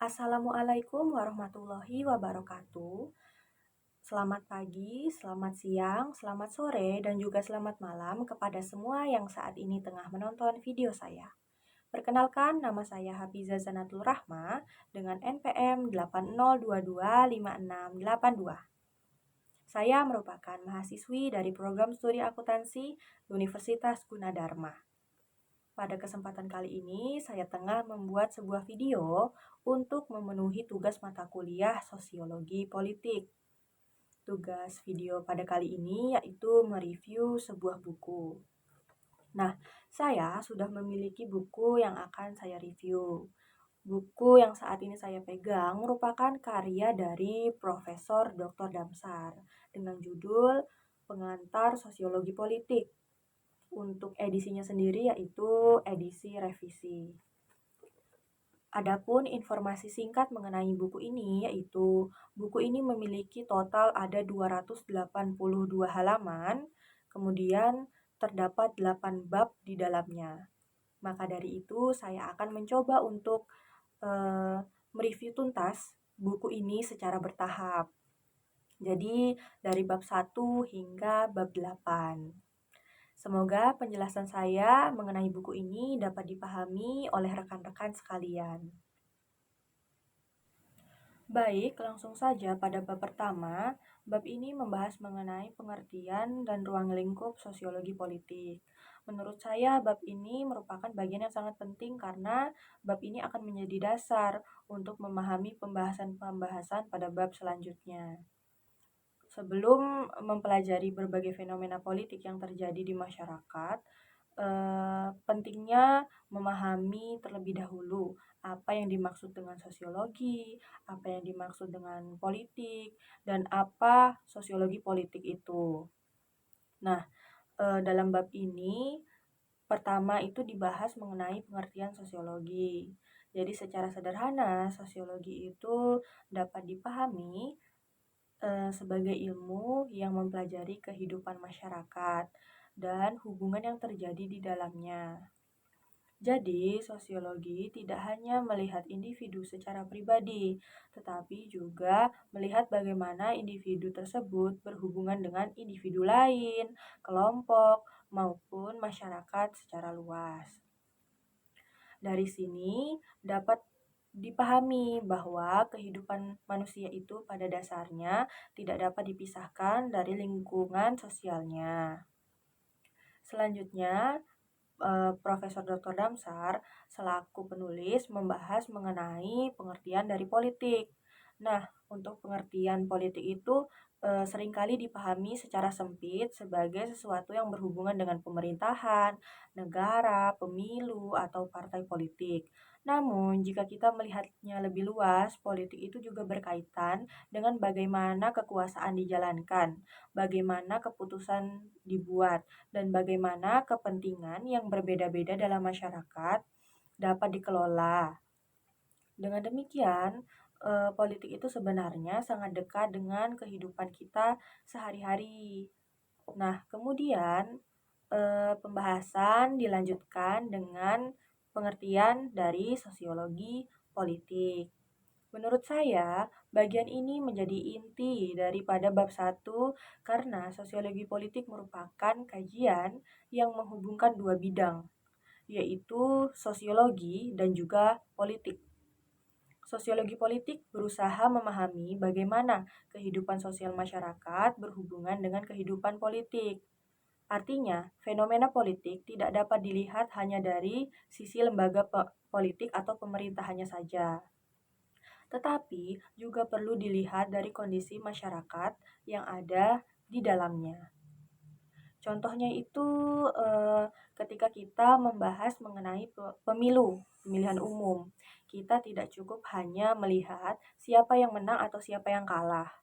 Assalamualaikum warahmatullahi wabarakatuh. Selamat pagi, selamat siang, selamat sore, dan juga selamat malam kepada semua yang saat ini tengah menonton video saya. Perkenalkan, nama saya Hafiza Zanatul Rahma dengan NPM 802256682. Saya merupakan mahasiswi dari program studi akuntansi Universitas Gunadarma. Pada kesempatan kali ini, saya tengah membuat sebuah video untuk memenuhi tugas mata kuliah Sosiologi Politik. Tugas video pada kali ini yaitu mereview sebuah buku. Nah, saya sudah memiliki buku yang akan saya review. Buku yang saat ini saya pegang merupakan karya dari Profesor Dr. Damsar dengan judul Pengantar Sosiologi Politik. Untuk edisinya sendiri yaitu edisi revisi. Adapun informasi singkat mengenai buku ini yaitu buku ini memiliki total ada 282 halaman, kemudian terdapat 8 bab di dalamnya. Maka dari itu saya akan mencoba untuk mereview tuntas buku ini secara bertahap. Jadi dari bab 1 hingga bab 8. Semoga penjelasan saya mengenai buku ini dapat dipahami oleh rekan-rekan sekalian. Baik, langsung saja pada bab pertama. Bab ini membahas mengenai pengertian dan ruang lingkup sosiologi politik. Menurut saya, bab ini merupakan bagian yang sangat penting karena bab ini akan menjadi dasar untuk memahami pembahasan-pembahasan pada bab selanjutnya. Sebelum mempelajari berbagai fenomena politik yang terjadi di masyarakat, pentingnya memahami terlebih dahulu apa yang dimaksud dengan sosiologi, apa yang dimaksud dengan politik, dan apa sosiologi politik itu. Nah, dalam bab ini, pertama itu dibahas mengenai pengertian sosiologi. Jadi secara sederhana, sosiologi itu dapat dipahami sebagai ilmu yang mempelajari kehidupan masyarakat dan hubungan yang terjadi di dalamnya. Jadi, sosiologi tidak hanya melihat individu secara pribadi, tetapi juga melihat bagaimana individu tersebut berhubungan dengan individu lain, kelompok, maupun masyarakat secara luas. Dari sini dapat dipahami bahwa kehidupan manusia itu pada dasarnya tidak dapat dipisahkan dari lingkungan sosialnya. Selanjutnya, Profesor Dr. Damsar selaku penulis membahas mengenai pengertian dari politik. Nah, untuk pengertian politik itu seringkali dipahami secara sempit sebagai sesuatu yang berhubungan dengan pemerintahan, negara, pemilu, atau partai politik. Namun, jika kita melihatnya lebih luas, politik itu juga berkaitan dengan bagaimana kekuasaan dijalankan, bagaimana keputusan dibuat, dan bagaimana kepentingan yang berbeda-beda dalam masyarakat dapat dikelola. Dengan demikian, politik itu sebenarnya sangat dekat dengan kehidupan kita sehari-hari. Nah, kemudian pembahasan dilanjutkan dengan pengertian dari sosiologi politik. Menurut saya, bagian ini menjadi inti daripada bab 1 karena sosiologi politik merupakan kajian yang menghubungkan dua bidang, yaitu sosiologi dan juga politik. Sosiologi politik berusaha memahami bagaimana kehidupan sosial masyarakat berhubungan dengan kehidupan politik. Artinya, fenomena politik tidak dapat dilihat hanya dari sisi lembaga politik atau pemerintahannya saja, tetapi juga perlu dilihat dari kondisi masyarakat yang ada di dalamnya. Contohnya itu ketika kita membahas mengenai pemilihan umum. Kita tidak cukup hanya melihat siapa yang menang atau siapa yang kalah.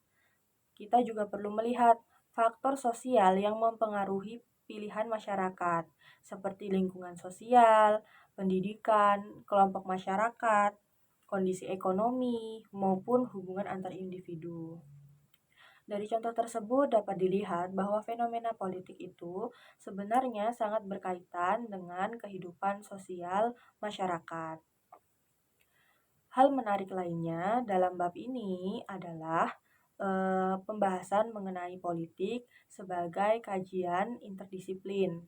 Kita juga perlu melihat faktor sosial yang mempengaruhi pilihan masyarakat, seperti lingkungan sosial, pendidikan, kelompok masyarakat, kondisi ekonomi, maupun hubungan antar individu. Dari contoh tersebut dapat dilihat bahwa fenomena politik itu sebenarnya sangat berkaitan dengan kehidupan sosial masyarakat. Hal menarik lainnya dalam bab ini adalah pembahasan mengenai politik sebagai kajian interdisiplin.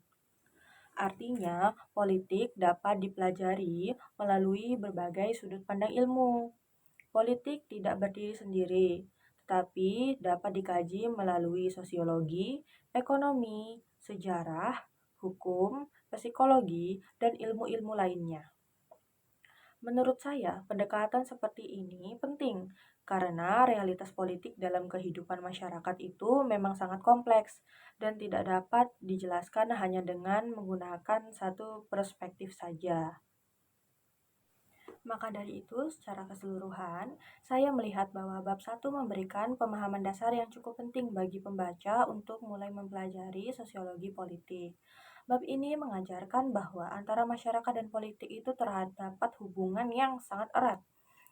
Artinya, politik dapat dipelajari melalui berbagai sudut pandang ilmu. Politik tidak berdiri sendiri, tetapi dapat dikaji melalui sosiologi, ekonomi, sejarah, hukum, psikologi, dan ilmu-ilmu lainnya. Menurut saya, pendekatan seperti ini penting karena realitas politik dalam kehidupan masyarakat itu memang sangat kompleks dan tidak dapat dijelaskan hanya dengan menggunakan satu perspektif saja. Maka dari itu, secara keseluruhan, saya melihat bahwa bab 1 memberikan pemahaman dasar yang cukup penting bagi pembaca untuk mulai mempelajari sosiologi politik. Bab ini mengajarkan bahwa antara masyarakat dan politik itu terdapat hubungan yang sangat erat.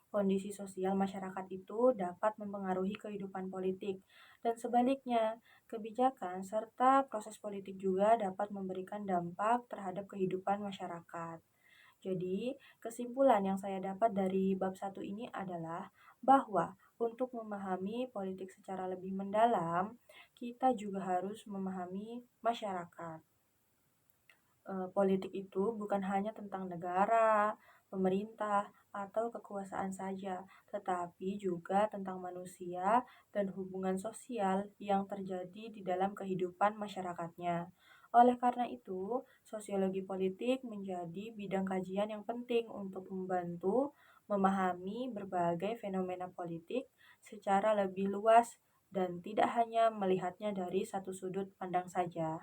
Kondisi sosial masyarakat itu dapat mempengaruhi kehidupan politik, dan sebaliknya, kebijakan serta proses politik juga dapat memberikan dampak terhadap kehidupan masyarakat. Jadi, kesimpulan yang saya dapat dari bab 1 ini adalah bahwa untuk memahami politik secara lebih mendalam, kita juga harus memahami masyarakat. Politik itu bukan hanya tentang negara, pemerintah, atau kekuasaan saja, tetapi juga tentang manusia dan hubungan sosial yang terjadi di dalam kehidupan masyarakatnya. Oleh karena itu, sosiologi politik menjadi bidang kajian yang penting untuk membantu memahami berbagai fenomena politik secara lebih luas dan tidak hanya melihatnya dari satu sudut pandang saja.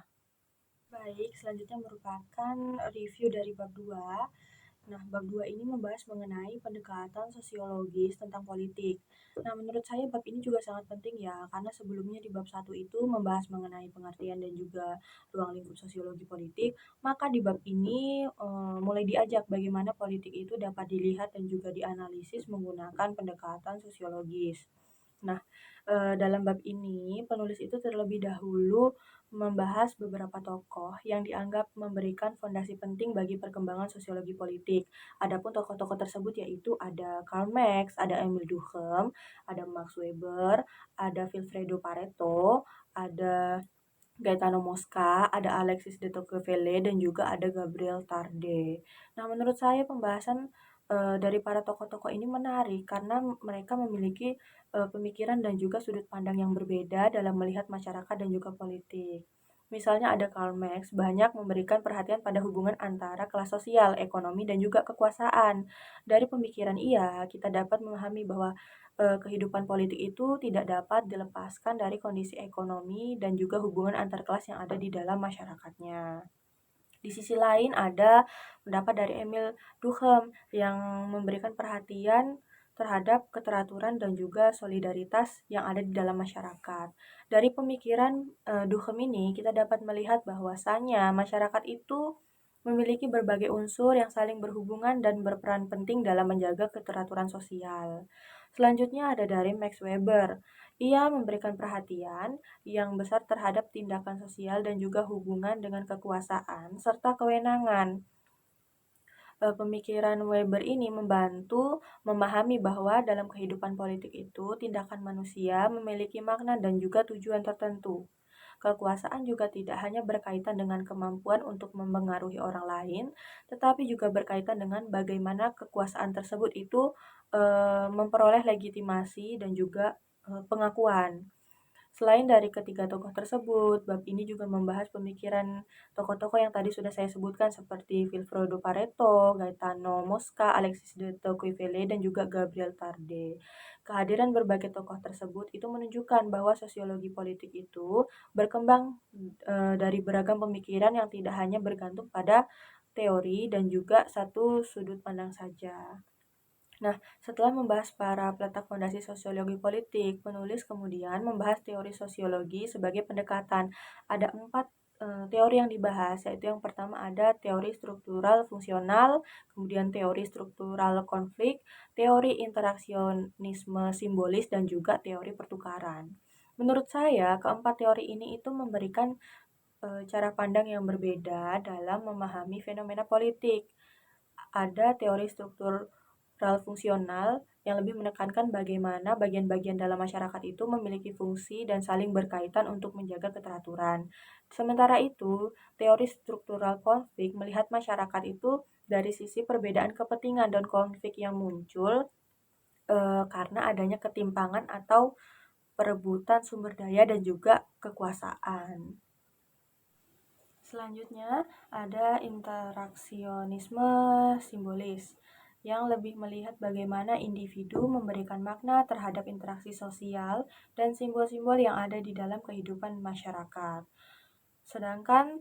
Baik, selanjutnya merupakan review dari bab 2. Nah, bab 2 ini membahas mengenai pendekatan sosiologis tentang politik. Nah, menurut saya bab ini juga sangat penting ya, karena sebelumnya di bab 1 itu membahas mengenai pengertian dan juga ruang lingkup sosiologi politik, maka di bab ini mulai diajak bagaimana politik itu dapat dilihat dan juga dianalisis menggunakan pendekatan sosiologis. Nah, dalam bab ini penulis itu terlebih dahulu membahas beberapa tokoh yang dianggap memberikan fondasi penting bagi perkembangan sosiologi politik. Adapun tokoh-tokoh tersebut yaitu ada Karl Marx, ada Emil Durkheim, ada Max Weber, ada Vilfredo Pareto, ada Gaetano Mosca, ada Alexis de Tocqueville, dan juga ada Gabriel Tarde. Nah, menurut saya pembahasan dari para tokoh-tokoh ini menarik karena mereka memiliki pemikiran dan juga sudut pandang yang berbeda dalam melihat masyarakat dan juga politik. Misalnya ada Karl Marx banyak memberikan perhatian pada hubungan antara kelas sosial, ekonomi, dan juga kekuasaan. Dari pemikiran ia, kita dapat memahami bahwa kehidupan politik itu tidak dapat dilepaskan dari kondisi ekonomi dan juga hubungan antar kelas yang ada di dalam masyarakatnya. Di sisi lain ada pendapat dari Emil Durkheim yang memberikan perhatian terhadap keteraturan dan juga solidaritas yang ada di dalam masyarakat. Dari pemikiran Durkheim ini kita dapat melihat bahwasannya masyarakat itu memiliki berbagai unsur yang saling berhubungan dan berperan penting dalam menjaga keteraturan sosial. Selanjutnya ada dari Max Weber. Ia memberikan perhatian yang besar terhadap tindakan sosial dan juga hubungan dengan kekuasaan serta kewenangan. Pemikiran Weber ini membantu memahami bahwa dalam kehidupan politik itu tindakan manusia memiliki makna dan juga tujuan tertentu. Kekuasaan juga tidak hanya berkaitan dengan kemampuan untuk mempengaruhi orang lain, tetapi juga berkaitan dengan bagaimana kekuasaan tersebut itu memperoleh legitimasi dan juga pengakuan. Selain dari ketiga tokoh tersebut, bab ini juga membahas pemikiran tokoh-tokoh yang tadi sudah saya sebutkan seperti Vilfredo Pareto, Gaetano Mosca, Alexis de Tocqueville, dan juga Gabriel Tarde. Kehadiran berbagai tokoh tersebut itu menunjukkan bahwa sosiologi politik itu berkembang dari beragam pemikiran yang tidak hanya bergantung pada teori dan juga satu sudut pandang saja. Nah, setelah membahas para peletak fondasi sosiologi politik, penulis kemudian membahas teori sosiologi sebagai pendekatan. Ada 4 teori yang dibahas, yaitu yang pertama ada teori struktural fungsional, kemudian teori struktural konflik, teori interaksionisme simbolis, dan juga teori pertukaran. Menurut saya, keempat teori ini itu memberikan cara pandang yang berbeda dalam memahami fenomena politik. Ada teori struktur struktural fungsional yang lebih menekankan bagaimana bagian-bagian dalam masyarakat itu memiliki fungsi dan saling berkaitan untuk menjaga keteraturan. Sementara itu, teori struktural konflik melihat masyarakat itu dari sisi perbedaan kepentingan dan konflik yang muncul karena adanya ketimpangan atau perebutan sumber daya dan juga kekuasaan. Selanjutnya ada interaksionisme simbolis yang lebih melihat bagaimana individu memberikan makna terhadap interaksi sosial dan simbol-simbol yang ada di dalam kehidupan masyarakat. Sedangkan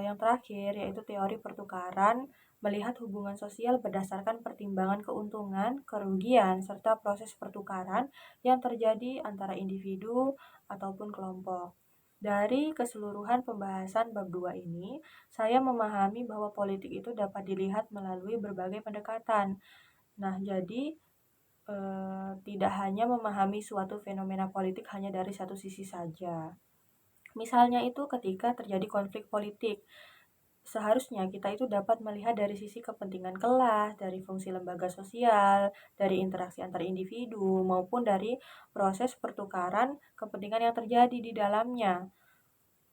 yang terakhir yaitu teori pertukaran melihat hubungan sosial berdasarkan pertimbangan keuntungan, kerugian, serta proses pertukaran yang terjadi antara individu ataupun kelompok. Dari keseluruhan pembahasan bab 2 ini, saya memahami bahwa politik itu dapat dilihat melalui berbagai pendekatan. Nah, jadi tidak hanya memahami suatu fenomena politik hanya dari satu sisi saja. Misalnya itu ketika terjadi konflik politik, seharusnya kita itu dapat melihat dari sisi kepentingan kelas, dari fungsi lembaga sosial, dari interaksi antar individu, maupun dari proses pertukaran kepentingan yang terjadi di dalamnya.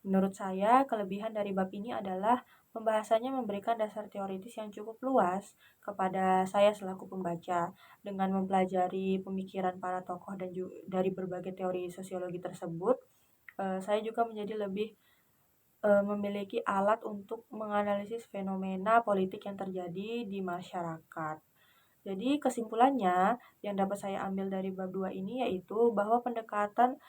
Menurut saya, kelebihan dari bab ini adalah pembahasannya memberikan dasar teoritis yang cukup luas kepada saya selaku pembaca. Dengan mempelajari pemikiran para tokoh dan dari berbagai teori sosiologi tersebut, saya juga menjadi lebih memiliki alat untuk menganalisis fenomena politik yang terjadi di masyarakat. Jadi kesimpulannya yang dapat saya ambil dari bab 2 ini yaitu bahwa pendekatan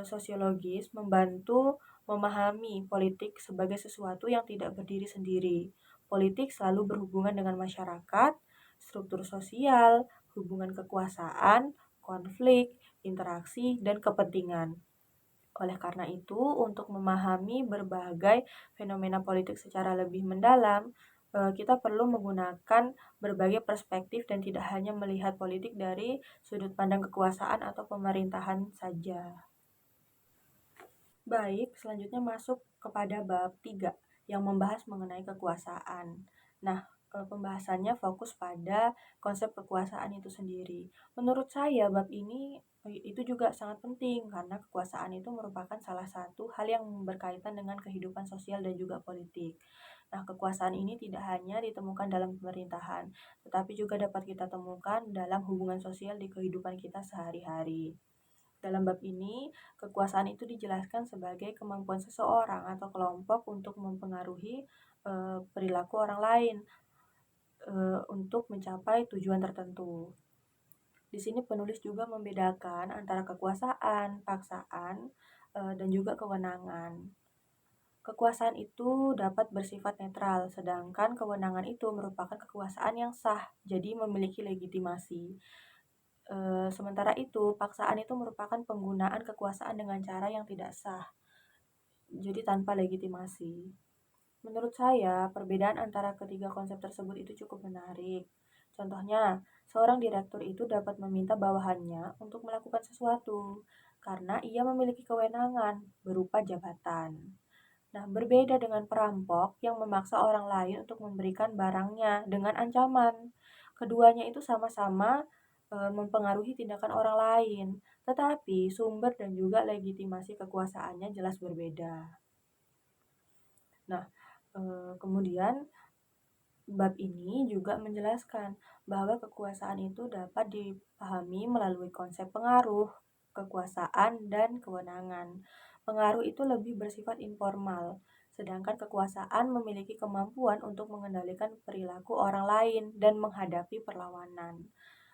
sosiologis membantu memahami politik sebagai sesuatu yang tidak berdiri sendiri. Politik selalu berhubungan dengan masyarakat, struktur sosial, hubungan kekuasaan, konflik, interaksi, dan kepentingan. Oleh karena itu, untuk memahami berbagai fenomena politik secara lebih mendalam, kita perlu menggunakan berbagai perspektif dan tidak hanya melihat politik dari sudut pandang kekuasaan atau pemerintahan saja. Baik, selanjutnya masuk kepada bab 3 yang membahas mengenai kekuasaan. Nah, pembahasannya fokus pada konsep kekuasaan itu sendiri. Menurut saya bab ini itu juga sangat penting karena kekuasaan itu merupakan salah satu hal yang berkaitan dengan kehidupan sosial dan juga politik. Nah, kekuasaan ini tidak hanya ditemukan dalam pemerintahan, tetapi juga dapat kita temukan dalam hubungan sosial di kehidupan kita sehari-hari. Dalam bab ini, kekuasaan itu dijelaskan sebagai kemampuan seseorang atau kelompok untuk mempengaruhi perilaku orang lain untuk mencapai tujuan tertentu. Di sini penulis juga membedakan antara kekuasaan, paksaan, dan juga kewenangan. Kekuasaan itu dapat bersifat netral, sedangkan kewenangan itu merupakan kekuasaan yang sah, jadi memiliki legitimasi. Sementara itu, paksaan itu merupakan penggunaan kekuasaan dengan cara yang tidak sah, jadi tanpa legitimasi. Menurut saya, perbedaan antara ketiga konsep tersebut itu cukup menarik. Contohnya, seorang direktur itu dapat meminta bawahannya untuk melakukan sesuatu karena ia memiliki kewenangan berupa jabatan. Nah, berbeda dengan perampok yang memaksa orang lain untuk memberikan barangnya dengan ancaman. Keduanya itu sama-sama mempengaruhi tindakan orang lain, tetapi sumber dan juga legitimasi kekuasaannya jelas berbeda. Nah, kemudian bab ini juga menjelaskan bahwa kekuasaan itu dapat dipahami melalui konsep pengaruh, kekuasaan, dan kewenangan. Pengaruh itu lebih bersifat informal, sedangkan kekuasaan memiliki kemampuan untuk mengendalikan perilaku orang lain dan menghadapi perlawanan.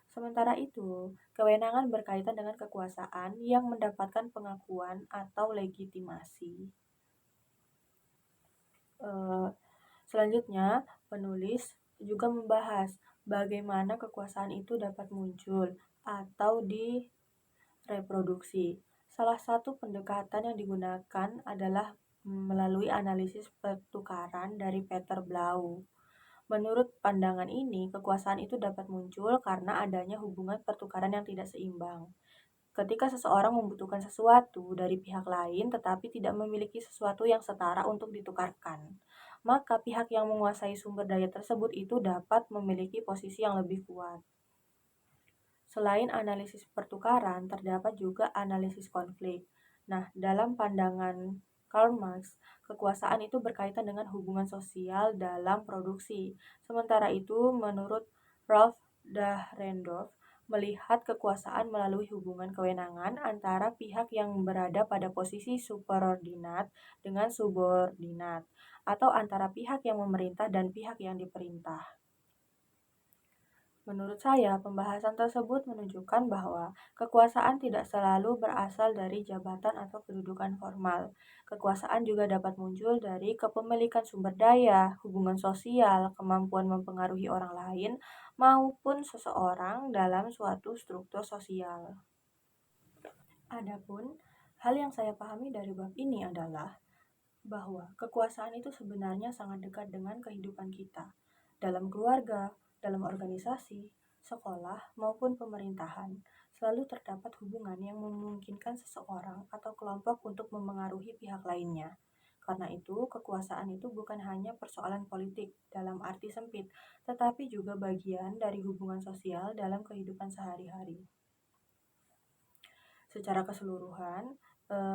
Sementara itu, kewenangan berkaitan dengan kekuasaan yang mendapatkan pengakuan atau legitimasi. Selanjutnya, penulis juga membahas bagaimana kekuasaan itu dapat muncul atau direproduksi. Salah satu pendekatan yang digunakan adalah melalui analisis pertukaran dari Peter Blau. Menurut pandangan ini, kekuasaan itu dapat muncul karena adanya hubungan pertukaran yang tidak seimbang. Ketika seseorang membutuhkan sesuatu dari pihak lain tetapi tidak memiliki sesuatu yang setara untuk ditukarkan, maka pihak yang menguasai sumber daya tersebut itu dapat memiliki posisi yang lebih kuat. Selain analisis pertukaran, terdapat juga analisis konflik. Nah, dalam pandangan Karl Marx, kekuasaan itu berkaitan dengan hubungan sosial dalam produksi. Sementara itu, menurut Ralph Dahrendorf, melihat kekuasaan melalui hubungan kewenangan antara pihak yang berada pada posisi superordinat dengan subordinat, atau antara pihak yang memerintah dan pihak yang diperintah. Menurut saya, pembahasan tersebut menunjukkan bahwa kekuasaan tidak selalu berasal dari jabatan atau kedudukan formal. Kekuasaan juga dapat muncul dari kepemilikan sumber daya, hubungan sosial, kemampuan mempengaruhi orang lain, maupun seseorang dalam suatu struktur sosial. Adapun, hal yang saya pahami dari bab ini adalah bahwa kekuasaan itu sebenarnya sangat dekat dengan kehidupan kita dalam keluarga, dalam organisasi, sekolah, maupun pemerintahan. Selalu terdapat hubungan yang memungkinkan seseorang atau kelompok untuk memengaruhi pihak lainnya. Karena itu, kekuasaan itu bukan hanya persoalan politik dalam arti sempit, tetapi juga bagian dari hubungan sosial dalam kehidupan sehari-hari. Secara keseluruhan,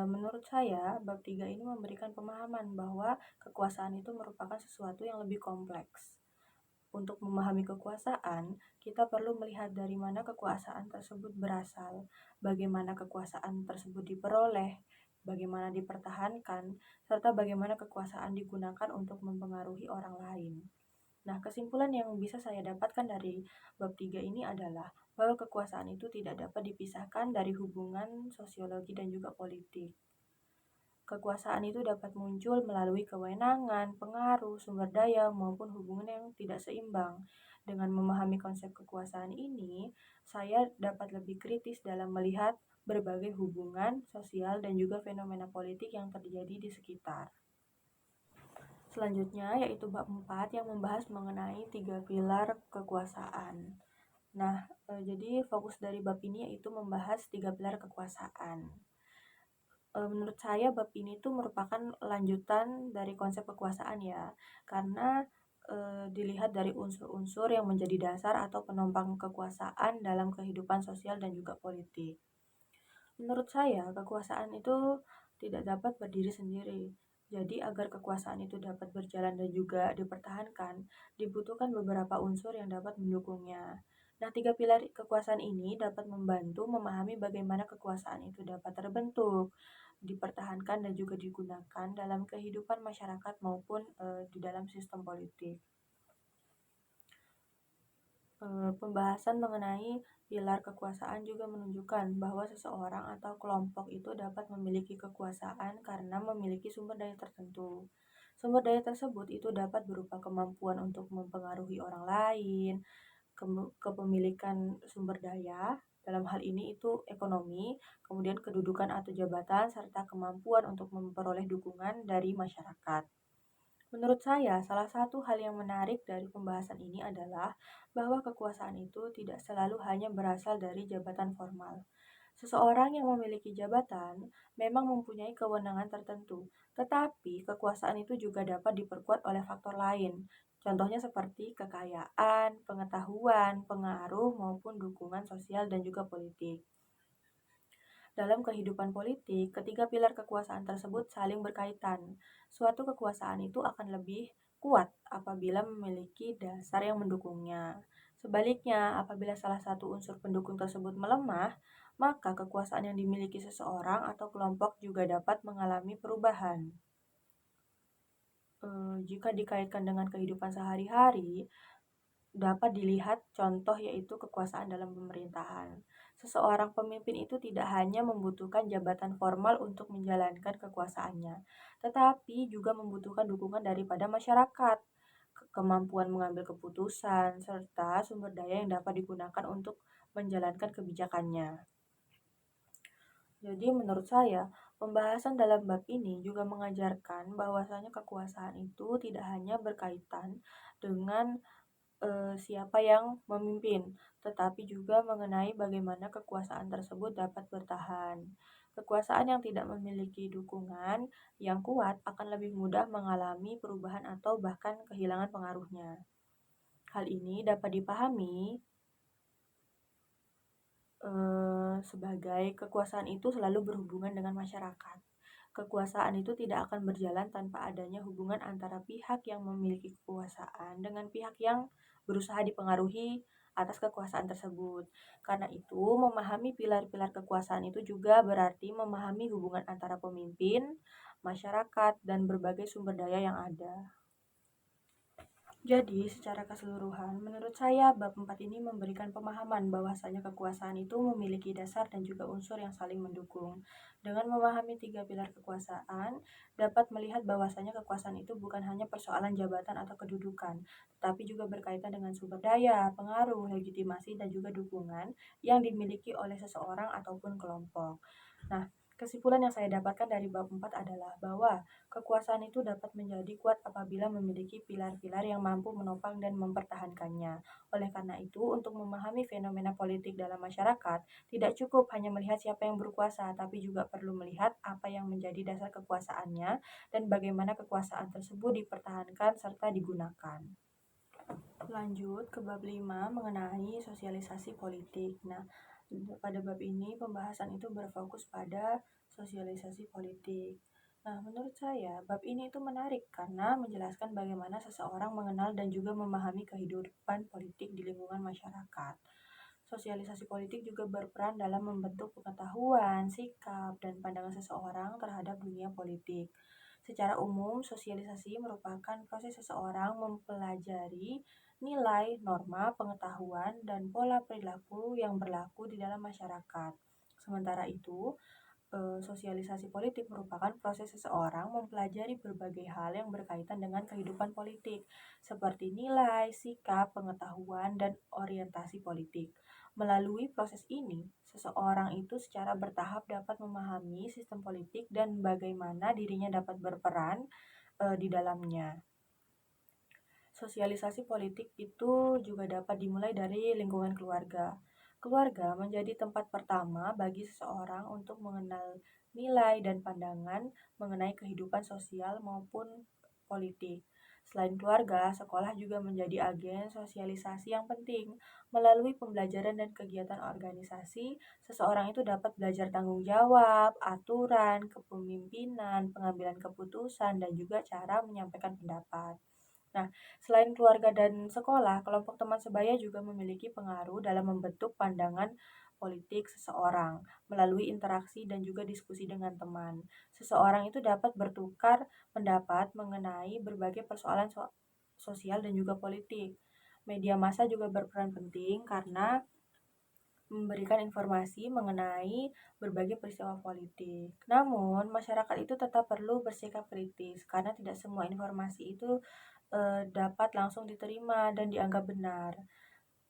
menurut saya, bab 3 ini memberikan pemahaman bahwa kekuasaan itu merupakan sesuatu yang lebih kompleks. Untuk memahami kekuasaan, kita perlu melihat dari mana kekuasaan tersebut berasal, bagaimana kekuasaan tersebut diperoleh, bagaimana dipertahankan, serta bagaimana kekuasaan digunakan untuk mempengaruhi orang lain. Nah, kesimpulan yang bisa saya dapatkan dari bab 3 ini adalah bahwa kekuasaan itu tidak dapat dipisahkan dari hubungan sosiologi dan juga politik. Kekuasaan itu dapat muncul melalui kewenangan, pengaruh, sumber daya, maupun hubungan yang tidak seimbang. Dengan memahami konsep kekuasaan ini, saya dapat lebih kritis dalam melihat berbagai hubungan sosial dan juga fenomena politik yang terjadi di sekitar. Selanjutnya yaitu bab 4 yang membahas mengenai 3 pilar kekuasaan. Nah, jadi fokus dari bab ini yaitu membahas 3 pilar kekuasaan. Menurut saya bab ini tuh merupakan lanjutan dari konsep kekuasaan ya, karena dilihat dari unsur-unsur yang menjadi dasar atau penopang kekuasaan dalam kehidupan sosial dan juga politik. Menurut saya, kekuasaan itu tidak dapat berdiri sendiri. Jadi, agar kekuasaan itu dapat berjalan dan juga dipertahankan, dibutuhkan beberapa unsur yang dapat mendukungnya. Nah, 3 pilar kekuasaan ini dapat membantu memahami bagaimana kekuasaan itu dapat terbentuk, dipertahankan, dan juga digunakan dalam kehidupan masyarakat maupun di dalam sistem politik. Pembahasan mengenai pilar kekuasaan juga menunjukkan bahwa seseorang atau kelompok itu dapat memiliki kekuasaan karena memiliki sumber daya tertentu. Sumber daya tersebut itu dapat berupa kemampuan untuk mempengaruhi orang lain, kepemilikan sumber daya, dalam hal ini itu ekonomi, kemudian kedudukan atau jabatan, serta kemampuan untuk memperoleh dukungan dari masyarakat. Menurut saya, salah satu hal yang menarik dari pembahasan ini adalah bahwa kekuasaan itu tidak selalu hanya berasal dari jabatan formal. Seseorang yang memiliki jabatan memang mempunyai kewenangan tertentu, tetapi kekuasaan itu juga dapat diperkuat oleh faktor lain. Contohnya seperti kekayaan, pengetahuan, pengaruh, maupun dukungan sosial dan juga politik. Dalam kehidupan politik, ketiga pilar kekuasaan tersebut saling berkaitan. Suatu kekuasaan itu akan lebih kuat apabila memiliki dasar yang mendukungnya. Sebaliknya, apabila salah satu unsur pendukung tersebut melemah, maka kekuasaan yang dimiliki seseorang atau kelompok juga dapat mengalami perubahan. Jika dikaitkan dengan kehidupan sehari-hari, dapat dilihat contoh yaitu kekuasaan dalam pemerintahan. Seseorang pemimpin itu tidak hanya membutuhkan jabatan formal untuk menjalankan kekuasaannya, tetapi juga membutuhkan dukungan daripada masyarakat, kemampuan mengambil keputusan, serta sumber daya yang dapat digunakan untuk menjalankan kebijakannya. Jadi menurut saya, pembahasan dalam bab ini juga mengajarkan bahwasanya kekuasaan itu tidak hanya berkaitan dengan siapa yang memimpin, tetapi juga mengenai bagaimana kekuasaan tersebut dapat bertahan. Kekuasaan yang tidak memiliki dukungan yang kuat akan lebih mudah mengalami perubahan atau bahkan kehilangan pengaruhnya. Hal ini dapat dipahami sebagai kekuasaan itu selalu berhubungan dengan masyarakat. Kekuasaan itu tidak akan berjalan tanpa adanya hubungan antara pihak yang memiliki kekuasaan dengan pihak yang berusaha dipengaruhi atas kekuasaan tersebut. Karena itu, memahami pilar-pilar kekuasaan itu juga berarti memahami hubungan antara pemimpin, masyarakat, dan berbagai sumber daya yang ada. Jadi, secara keseluruhan, menurut saya bab 4 ini memberikan pemahaman bahwasanya kekuasaan itu memiliki dasar dan juga unsur yang saling mendukung. Dengan memahami tiga pilar kekuasaan, dapat melihat bahwasanya kekuasaan itu bukan hanya persoalan jabatan atau kedudukan, tetapi juga berkaitan dengan sumber daya, pengaruh, legitimasi, dan juga dukungan yang dimiliki oleh seseorang ataupun kelompok. Nah, kesimpulan yang saya dapatkan dari bab 4 adalah bahwa kekuasaan itu dapat menjadi kuat apabila memiliki pilar-pilar yang mampu menopang dan mempertahankannya. Oleh karena itu, untuk memahami fenomena politik dalam masyarakat, tidak cukup hanya melihat siapa yang berkuasa, tapi juga perlu melihat apa yang menjadi dasar kekuasaannya dan bagaimana kekuasaan tersebut dipertahankan serta digunakan. Lanjut ke bab 5 mengenai sosialisasi politik. Nah, pada bab ini pembahasan itu berfokus pada sosialisasi politik. Nah, menurut saya bab ini itu menarik karena menjelaskan bagaimana seseorang mengenal dan juga memahami kehidupan politik di lingkungan masyarakat. Sosialisasi politik juga berperan dalam membentuk pengetahuan, sikap, dan pandangan seseorang terhadap dunia politik. Secara umum, sosialisasi merupakan proses seseorang mempelajari nilai, norma, pengetahuan, dan pola perilaku yang berlaku di dalam masyarakat. Sementara itu, sosialisasi politik merupakan proses seseorang mempelajari berbagai hal yang berkaitan dengan kehidupan politik, seperti nilai, sikap, pengetahuan, dan orientasi politik. Melalui proses ini, seseorang itu secara bertahap dapat memahami sistem politik dan bagaimana dirinya dapat berperan di dalamnya. Sosialisasi politik itu juga dapat dimulai dari lingkungan keluarga. Keluarga menjadi tempat pertama bagi seseorang untuk mengenal nilai dan pandangan mengenai kehidupan sosial maupun politik. Selain keluarga, sekolah juga menjadi agen sosialisasi yang penting. Melalui pembelajaran dan kegiatan organisasi, seseorang itu dapat belajar tanggung jawab, aturan, kepemimpinan, pengambilan keputusan, dan juga cara menyampaikan pendapat. Nah, selain keluarga dan sekolah, kelompok teman sebaya juga memiliki pengaruh dalam membentuk pandangan politik seseorang melalui interaksi dan juga diskusi dengan teman. Seseorang itu dapat bertukar pendapat mengenai berbagai persoalan sosial dan juga politik. Media massa juga berperan penting karena memberikan informasi mengenai berbagai peristiwa politik. Namun, masyarakat itu tetap perlu bersikap kritis karena tidak semua informasi itu dapat langsung diterima dan dianggap benar.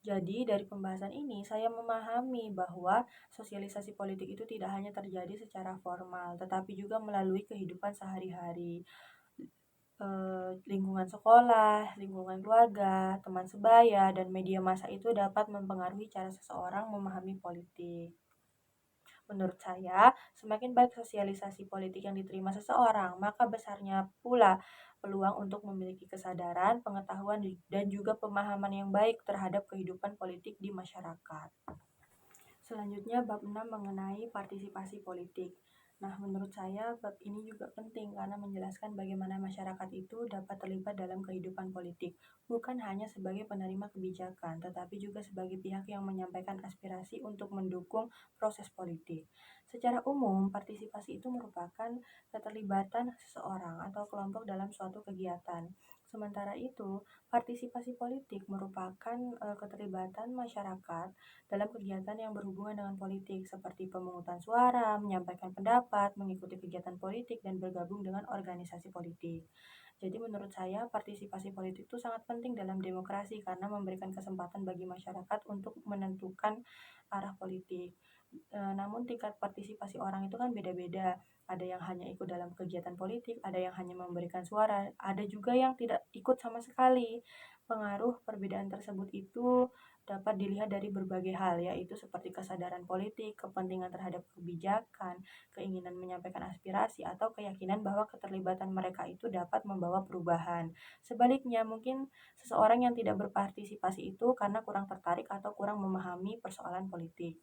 Jadi, dari pembahasan ini, saya memahami bahwa sosialisasi politik itu tidak hanya terjadi secara formal, tetapi juga melalui kehidupan sehari-hari. Lingkungan sekolah, lingkungan keluarga, teman sebaya, dan media massa itu dapat mempengaruhi cara seseorang memahami politik. Menurut saya, semakin baik sosialisasi politik yang diterima seseorang, maka besarnya pula peluang untuk memiliki kesadaran, pengetahuan, dan juga pemahaman yang baik terhadap kehidupan politik di masyarakat. Selanjutnya, bab 6 mengenai partisipasi politik. Nah, menurut saya bab ini juga penting karena menjelaskan bagaimana masyarakat itu dapat terlibat dalam kehidupan politik, bukan hanya sebagai penerima kebijakan, tetapi juga sebagai pihak yang menyampaikan aspirasi untuk mendukung proses politik. Secara umum, partisipasi itu merupakan keterlibatan seseorang atau kelompok dalam suatu kegiatan. Sementara itu, partisipasi politik merupakan keterlibatan masyarakat dalam kegiatan yang berhubungan dengan politik seperti pemungutan suara, menyampaikan pendapat, mengikuti kegiatan politik, dan bergabung dengan organisasi politik. Jadi menurut saya partisipasi politik itu sangat penting dalam demokrasi karena memberikan kesempatan bagi masyarakat untuk menentukan arah politik. Namun tingkat partisipasi orang itu kan beda-beda. Ada yang hanya ikut dalam kegiatan politik, ada yang hanya memberikan suara, ada juga yang tidak ikut sama sekali. Pengaruh perbedaan tersebut itu dapat dilihat dari berbagai hal, yaitu seperti kesadaran politik, kepentingan terhadap kebijakan, keinginan menyampaikan aspirasi, atau keyakinan bahwa keterlibatan mereka itu dapat membawa perubahan. Sebaliknya, mungkin seseorang yang tidak berpartisipasi itu karena kurang tertarik atau kurang memahami persoalan politik.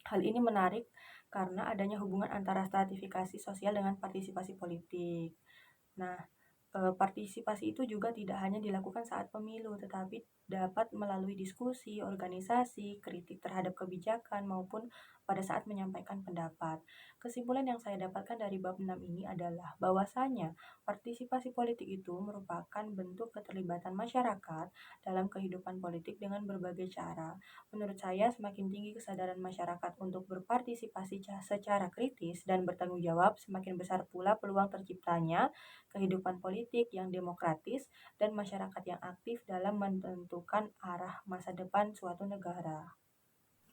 Hal ini menarik karena adanya hubungan antara stratifikasi sosial dengan partisipasi politik. Nah, partisipasi itu juga tidak hanya dilakukan saat pemilu, tetapi dapat melalui diskusi, organisasi, kritik terhadap kebijakan, maupun pada saat menyampaikan pendapat. Kesimpulan yang saya dapatkan dari bab 6 ini adalah bahwasanya partisipasi politik itu merupakan bentuk keterlibatan masyarakat dalam kehidupan politik dengan berbagai cara. Menurut saya, semakin tinggi kesadaran masyarakat untuk berpartisipasi secara kritis dan bertanggung jawab, semakin besar pula peluang terciptanya kehidupan politik yang demokratis, dan masyarakat yang aktif dalam menentukan arah masa depan suatu negara.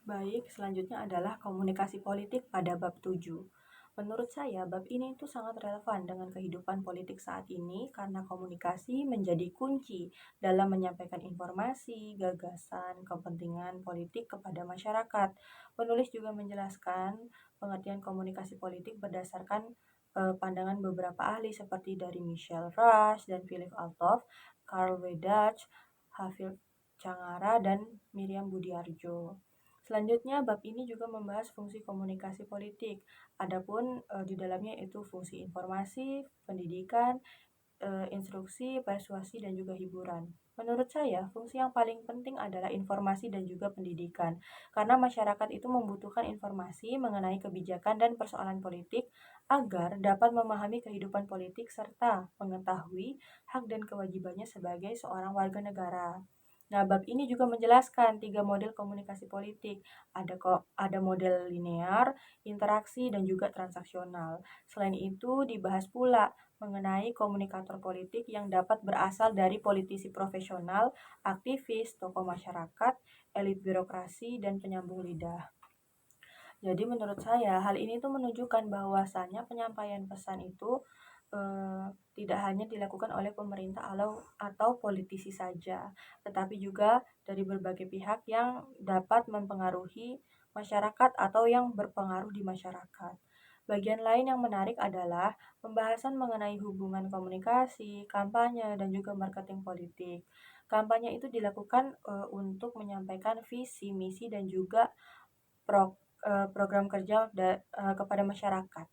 Baik, selanjutnya adalah komunikasi politik pada bab 7. Menurut saya, bab ini itu sangat relevan dengan kehidupan politik saat ini karena komunikasi menjadi kunci dalam menyampaikan informasi, gagasan, kepentingan politik kepada masyarakat. Penulis juga menjelaskan pengertian komunikasi politik berdasarkan pandangan beberapa ahli seperti dari Michel Rush dan Philip Althoff, Carl Wedach, Hafid Cangara, dan Miriam Budiarjo. Selanjutnya, bab ini juga membahas fungsi komunikasi politik. Adapun di dalamnya itu fungsi informasi, pendidikan, instruksi, persuasi, dan juga hiburan. Menurut saya, fungsi yang paling penting adalah informasi dan juga pendidikan, karena masyarakat itu membutuhkan informasi mengenai kebijakan dan persoalan politik agar dapat memahami kehidupan politik serta mengetahui hak dan kewajibannya sebagai seorang warga negara. Nah, bab ini juga menjelaskan 3 model komunikasi politik. Ada model linear, interaksi, dan juga transaksional. Selain itu, dibahas pula mengenai komunikator politik yang dapat berasal dari politisi profesional, aktivis, tokoh masyarakat, elit birokrasi, dan penyambung lidah. Jadi menurut saya hal ini tuh menunjukkan bahwasannya penyampaian pesan itu tidak hanya dilakukan oleh pemerintah atau politisi saja, tetapi juga dari berbagai pihak yang dapat mempengaruhi masyarakat atau yang berpengaruh di masyarakat. Bagian lain yang menarik adalah pembahasan mengenai hubungan komunikasi, kampanye, dan juga marketing politik. Kampanye itu dilakukan untuk menyampaikan visi, misi, dan juga program kerja kepada masyarakat.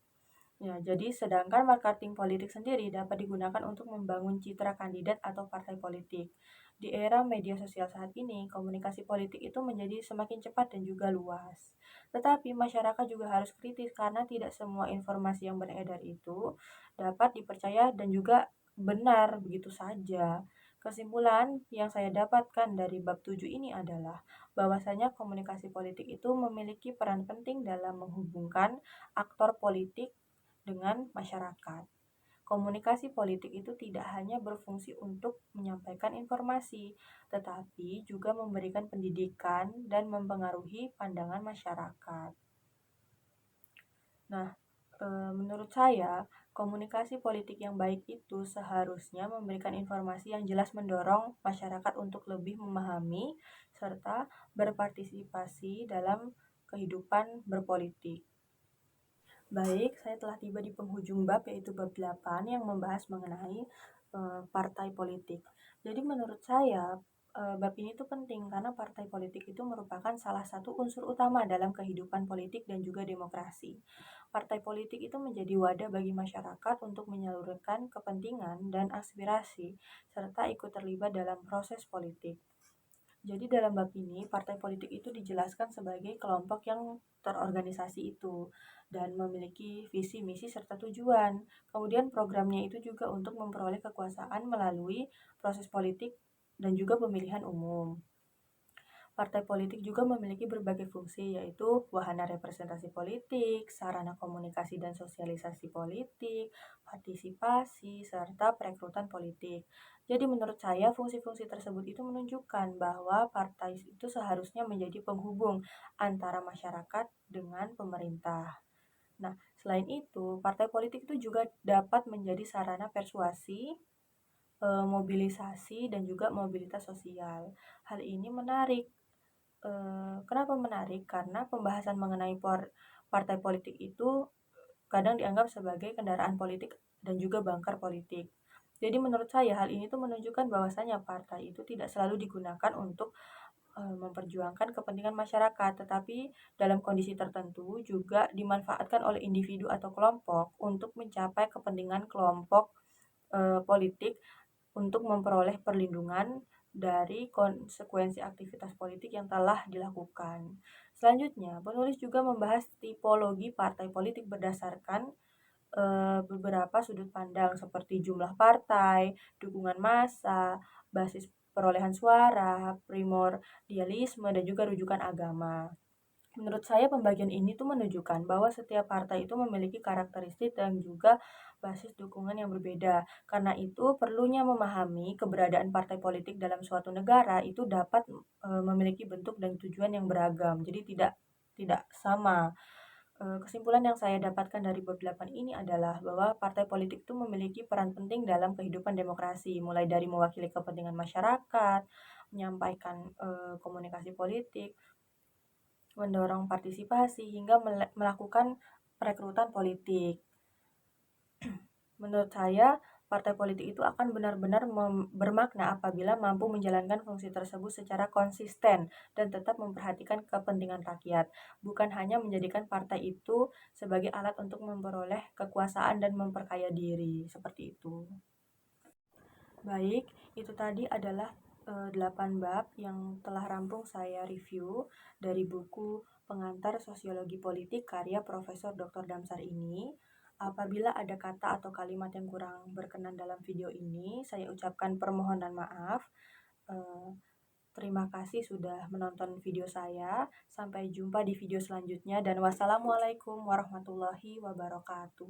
Ya, jadi sedangkan marketing politik sendiri dapat digunakan untuk membangun citra kandidat atau partai politik. Di era media sosial saat ini, komunikasi politik itu menjadi semakin cepat dan juga luas. Tetapi masyarakat juga harus kritis karena tidak semua informasi yang beredar itu dapat dipercaya dan juga benar begitu saja. Kesimpulan yang saya dapatkan dari bab 7 ini adalah bahwasanya komunikasi politik itu memiliki peran penting dalam menghubungkan aktor politik dengan masyarakat. Komunikasi politik itu tidak hanya berfungsi untuk menyampaikan informasi, tetapi juga memberikan pendidikan dan mempengaruhi pandangan masyarakat. Nah, menurut saya, komunikasi politik yang baik itu seharusnya memberikan informasi yang jelas mendorong masyarakat untuk lebih memahami serta berpartisipasi dalam kehidupan berpolitik. Baik, saya telah tiba di penghujung bab yaitu bab 8 yang membahas mengenai partai politik. Jadi menurut saya bab ini tuh penting karena partai politik itu merupakan salah satu unsur utama dalam kehidupan politik dan juga demokrasi. Partai politik itu menjadi wadah bagi masyarakat untuk menyalurkan kepentingan dan aspirasi serta ikut terlibat dalam proses politik. Jadi dalam bab ini, partai politik itu dijelaskan sebagai kelompok yang terorganisasi itu dan memiliki visi, misi, serta tujuan. Kemudian programnya itu juga untuk memperoleh kekuasaan melalui proses politik dan juga pemilihan umum. Partai politik juga memiliki berbagai fungsi, yaitu wahana representasi politik, sarana komunikasi dan sosialisasi politik, partisipasi, serta perekrutan politik. Jadi menurut saya fungsi-fungsi tersebut itu menunjukkan bahwa partai itu seharusnya menjadi penghubung antara masyarakat dengan pemerintah. Nah, selain itu, partai politik itu juga dapat menjadi sarana persuasi, mobilisasi, dan juga mobilitas sosial. Hal ini menarik. Kenapa menarik? Karena pembahasan mengenai partai politik itu kadang dianggap sebagai kendaraan politik dan juga bangkar politik. Jadi menurut saya hal ini tuh menunjukkan bahwasanya partai itu tidak selalu digunakan untuk memperjuangkan kepentingan masyarakat, tetapi dalam kondisi tertentu juga dimanfaatkan oleh individu atau kelompok untuk mencapai kepentingan kelompok politik untuk memperoleh perlindungan dari konsekuensi aktivitas politik yang telah dilakukan. Selanjutnya, penulis juga membahas tipologi partai politik berdasarkan beberapa sudut pandang seperti jumlah partai, dukungan massa, basis perolehan suara, primordialisme, dan juga rujukan agama. Menurut saya pembagian ini tuh menunjukkan bahwa setiap partai itu memiliki karakteristik dan juga basis dukungan yang berbeda. Karena itu perlunya memahami keberadaan partai politik dalam suatu negara itu dapat memiliki bentuk dan tujuan yang beragam. Jadi tidak tidak sama. Kesimpulan yang saya dapatkan dari bab 8 ini adalah bahwa partai politik itu memiliki peran penting dalam kehidupan demokrasi, mulai dari mewakili kepentingan masyarakat, menyampaikan komunikasi politik, mendorong partisipasi, hingga melakukan perekrutan politik. Menurut saya, partai politik itu akan benar-benar bermakna apabila mampu menjalankan fungsi tersebut secara konsisten dan tetap memperhatikan kepentingan rakyat, bukan hanya menjadikan partai itu sebagai alat untuk memperoleh kekuasaan dan memperkaya diri, seperti itu. Baik, itu tadi adalah 8 bab yang telah rampung saya review dari buku Pengantar Sosiologi Politik karya Profesor Dr. Damsar ini. Apabila ada kata atau kalimat yang kurang berkenan dalam video ini, saya ucapkan permohonan maaf. Eh, Terima kasih sudah menonton video saya. Sampai jumpa di video selanjutnya dan wassalamualaikum warahmatullahi wabarakatuh.